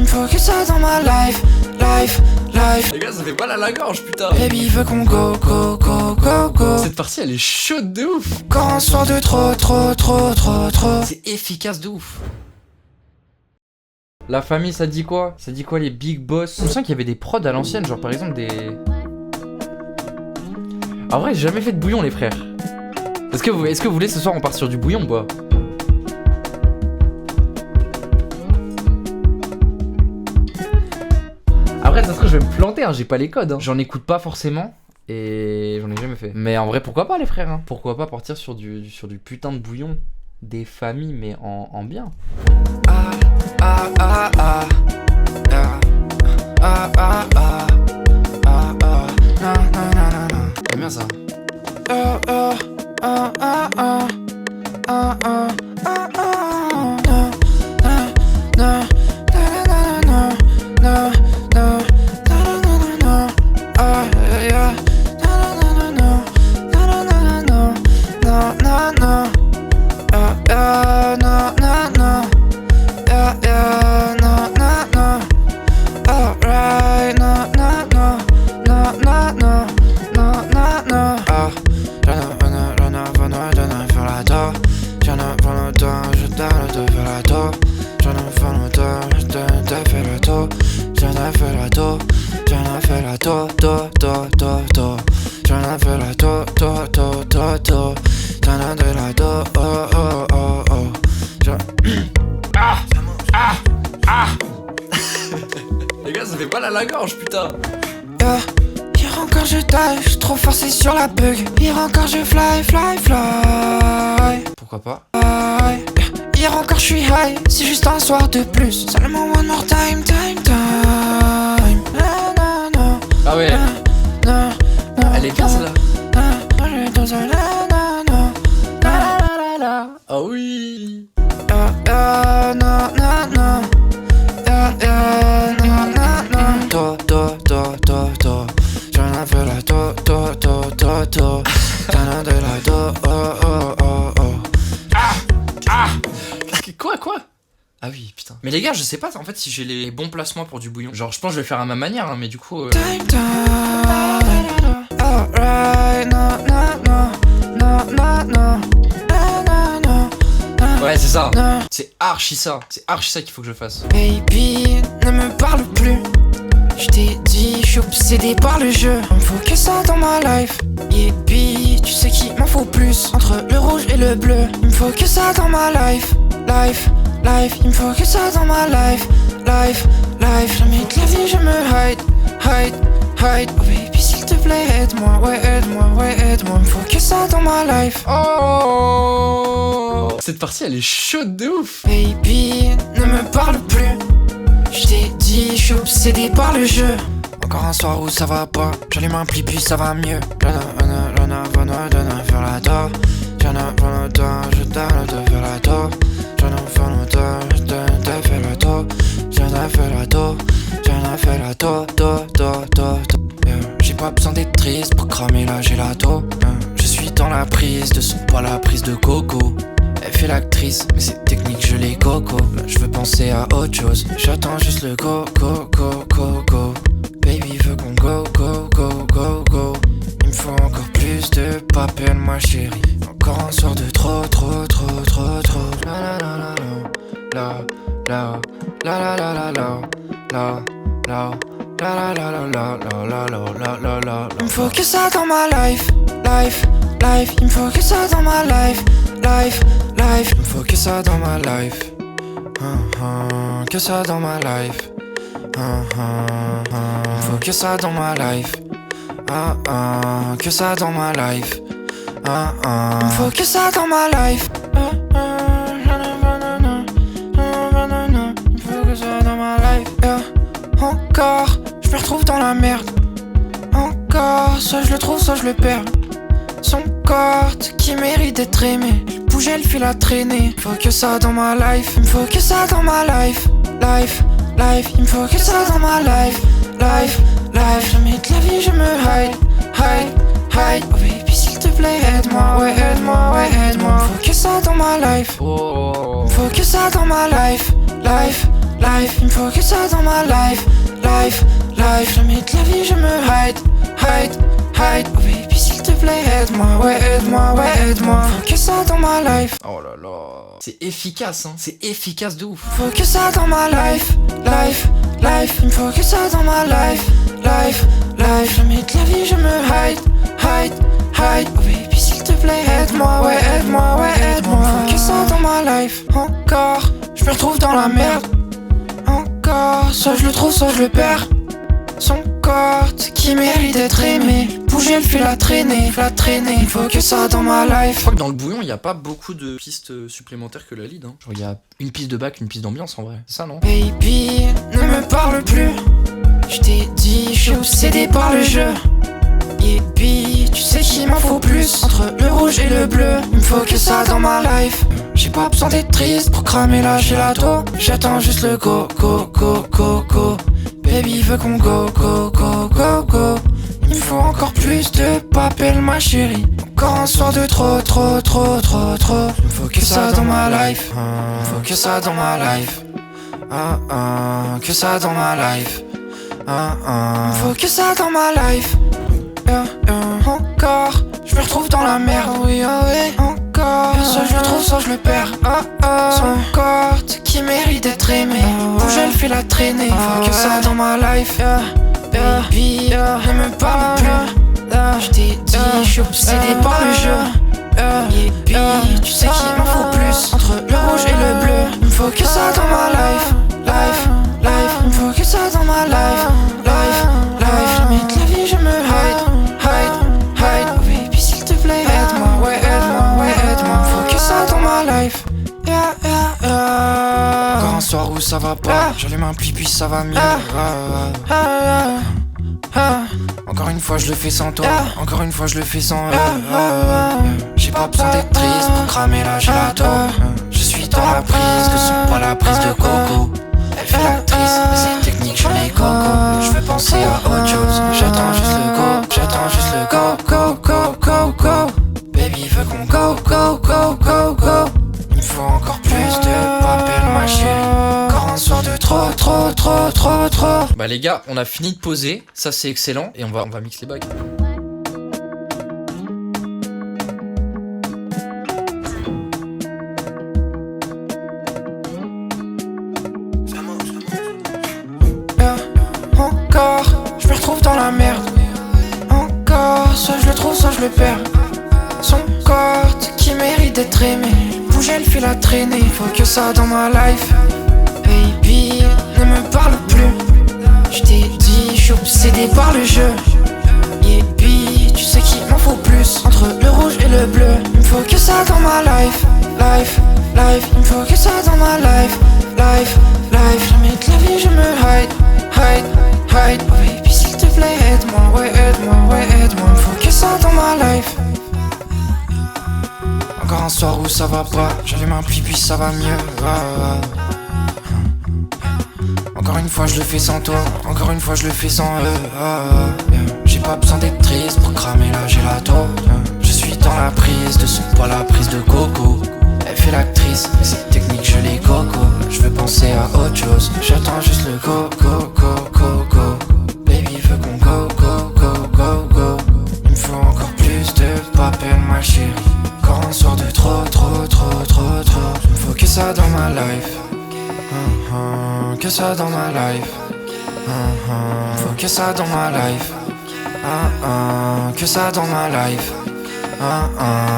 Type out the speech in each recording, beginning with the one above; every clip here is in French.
me faut que ça dans ma life. Les gars, ça fait pas la gorge, putain. Baby veut qu'on go. Cette partie, elle est chaude de ouf. Quand on sort de trop. C'est efficace de ouf. La famille, ça dit quoi? Ça dit quoi les big boss? Je me sens qu'il y avait des prods à l'ancienne, genre par exemple des... En vrai, j'ai jamais fait de bouillon les frères. Est-ce que vous voulez ce soir on part sur du bouillon ou pas? Après ça se trouve je vais me planter, hein, j'ai pas les codes, hein. J'en écoute pas forcément et j'en ai jamais fait. Mais en vrai pourquoi pas les frères, hein. Pourquoi pas partir sur du putain de bouillon des familles mais en bien. J'aime bien ça. Les gars, ça fait pas la gorge, putain. Hier encore je dive, j'suis trop forcé sur la bug. Hier encore je fly. Pourquoi pas? Hier encore je suis high, c'est juste un soir de plus. Seulement one more time. Ah ouais. Elle est bien celle-là. Ah oui. Quoi? Ah oui, putain. Mais les gars, je sais pas en fait si j'ai les bons placements pour du bouillon. Genre, je pense que je vais faire à ma manière, hein, mais du coup. Ouais, c'est ça. C'est archi ça. C'est archi ça qu'il faut que je fasse. Baby, ne me parle plus. Je t'ai dit, je suis obsédé par le jeu. Il me faut que ça dans ma life. Baby, tu sais qu'il m'en faut plus. Entre le rouge et le bleu, il me faut que ça dans ma life. Il me faut que ça dans ma life. Jamais de la vie je me hide. Oh baby s'il te plaît aide-moi, ouais aide-moi. Il me faut que ça dans ma life. Oh, cette partie elle est chaude de ouf. Baby, ne me parle plus. Je t'ai dit, je suis obsédé par le jeu. Encore un soir où ça va pas. J'allume un pli puis ça va mieux. Faire la door. Je donne de faire la door. J'ai pas besoin d'être triste pour cramer la gelato. Je suis dans la prise de son poil, la prise de coco. Elle fait l'actrice, mais c'est technique, je les coco. Là je veux penser à autre chose. J'attends juste le go. Baby veut qu'on go. Il me faut encore plus de papel, ma chérie. Encore un soir de trop. Il me faut que ça dans ma life. Il me faut que ça dans ma life. Il me faut que ça dans ma life. Que ça dans ma life. Il me faut que ça dans ma life. Que ça dans ma life. Il me faut que ça dans ma life. Il faut que ça dans ma life. Encore, je me retrouve dans la merde. Encore, soit je le trouve, soit je le perds. Son corps qui mérite d'être aimé. Je bougeais le fil à traîner. Faut que ça dans ma life. Il me faut que ça dans ma life. Il me faut que ça dans ma life. Jamais de la vie je me hide. Oh baby s'il te plaît aide-moi, ouais aide-moi. Il me faut que ça dans ma life. Il me faut que ça dans ma life. life, il me faut que ça dans ma life, life, life. Jamais de la vie je me hide, hide, hide. Oh baby s'il te plaît aide-moi, ouais aide-moi, ouais aide-moi. Faut que ça dans ma life. Oh là là. C'est efficace, hein. C'est efficace de ouf. Faut que ça dans ma life, life, life. Il me faut que ça dans ma life, life, life. Jamais de la vie je me hide, hide, hide. Oh baby s'il te plaît aide-moi, ouais aide-moi, ouais aide-moi. Faut que ça dans ma life. Encore, je me retrouve dans la merde. Encore, soit je le trouve, soit je le perds. Son corps qui mérite d'être aimé. Bouger le fil à traîner, il faut que ça dans ma life. Je crois que dans le bouillon, il n'y a pas beaucoup de pistes supplémentaires que la lead. Hein. Genre, il y a une piste de bac, une piste d'ambiance en vrai. C'est ça, non? Baby, ne me parle plus. Je t'ai dit, je suis obsédé par le jeu. Et puis, tu sais qu'il m'en faut plus. Entre le rouge et le bleu, il me faut que ça dans ma life. J'ai pas besoin d'être triste pour cramer la gelato. J'attends juste le go, go, go, go, go. Baby veut qu'on go, go, go, go, go. Il me faut encore plus de papel ma chérie. Encore un soir de trop, trop, trop, trop, trop. Il me faut que ça dans ma life. Il me faut que ça dans ma life. Que ça dans ma life. Il me faut que ça dans ma life. Encore, je me retrouve dans la merde. Oui, oui. Encore, soit je le trouve, soit je le perds. Son corps qui mérite d'être aimé. Bouger le fil à traîner. Faut que ça dans ma life. Baby, ne me parle plus. Je t'ai dit, je suis obsédé par le jeu. Et puis, tu sais qu'il m'en faut plus. Entre le rouge et le bleu, il me faut que ça dans ma life. Life, life, il me faut que ça dans ma life. Life, life, jamais de la vie je me hide, hide, hide. Oh baby s'il te plaît aide-moi, ouais aide-moi, ouais aide-moi. Il faut que ça dans ma life. Yeah, yeah, yeah. Encore un soir où ça va pas, j'allume un pli puis ça va mieux. Encore une fois je le fais sans toi, encore une fois je le fais sans j'ai pas besoin d'être triste pour cramer la gelato. Je suis dans la prise de son, pas la prise de coco. Elle fait l'actrice, mais c'est technique, je les coco. Je veux penser à autre chose, j'attends juste le go, j'attends juste le go, go, go, go, go. Baby veut qu'on go, go, go, go, go. Il me faut encore plus de papel ma chérie. Encore un soir de trop, trop, trop, trop, trop. Bah les gars, on a fini de poser, ça c'est excellent. Et on va mixer les bagues. Encore, je me retrouve dans la merde. Encore, soit je le trouve, soit je le perds. Son corps qui mérite d'être aimé. Bouger le fil à traîner, faut que ça dans ma life. Baby, ne me parle plus. Je t'ai dit, je suis obsédé par le jeu. Et puis, tu sais qu'il m'en faut plus. Entre le rouge et le bleu, il me faut que ça dans ma life. Life, life, il me faut que ça dans ma life. Life, life, jamais de la vie je me hide, hide, hide. Oh baby s'il te plaît aide-moi, ouais aide-moi, ouais aide-moi. Il me faut que ça dans ma life. Encore un soir où ça va pas, j'allume un pli puis ça va mieux. Encore une fois je le fais sans toi, encore une fois je le fais sans J'ai pas besoin d'être triste pour cramer la gelato. Je suis dans la prise de son, pas la prise de coco. Elle fait l'actrice, mais c'est technique, je les coco. Je veux penser à autre chose, j'attends juste le go, go, go, go, go. Baby veut qu'on go, go, go, go, go. Il me faut encore plus de papel ma chérie. Encore un soir de trop, trop, trop, trop, trop. Il me faut que ça dans ma life. Que ça dans ma life. Faut que ça dans ma life. Que ça dans ma life.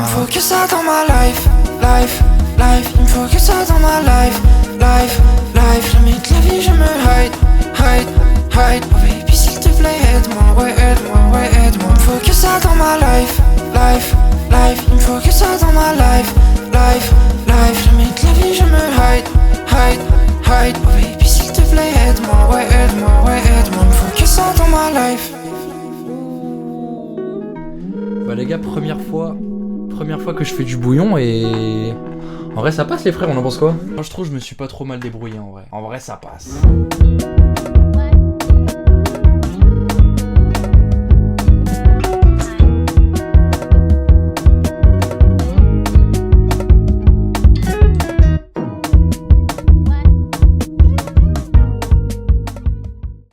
Faut que ça dans ma life. Life, life. Il me faut que ça dans ma life. Life, life. Jamais de la vie je me hide, hide, hide. Oh baby s'il te plaît aide-moi, ouais aide-moi, ouais aide-moi. Il me faut que ça dans ma life. Life, life. Il me faut que ça dans ma life. Life, life. Jamais de la vie je me hide, hide, hide. Oh baby s'il te plaît aide-moi, ouais aide-moi, ouais aide-moi. Il me faut que ça dans ma life. Bah les gars, première fois que je fais du bouillon et... En vrai ça passe les frères, on en pense quoi? Moi je trouve que je me suis pas trop mal débrouillé en vrai. En vrai ça passe.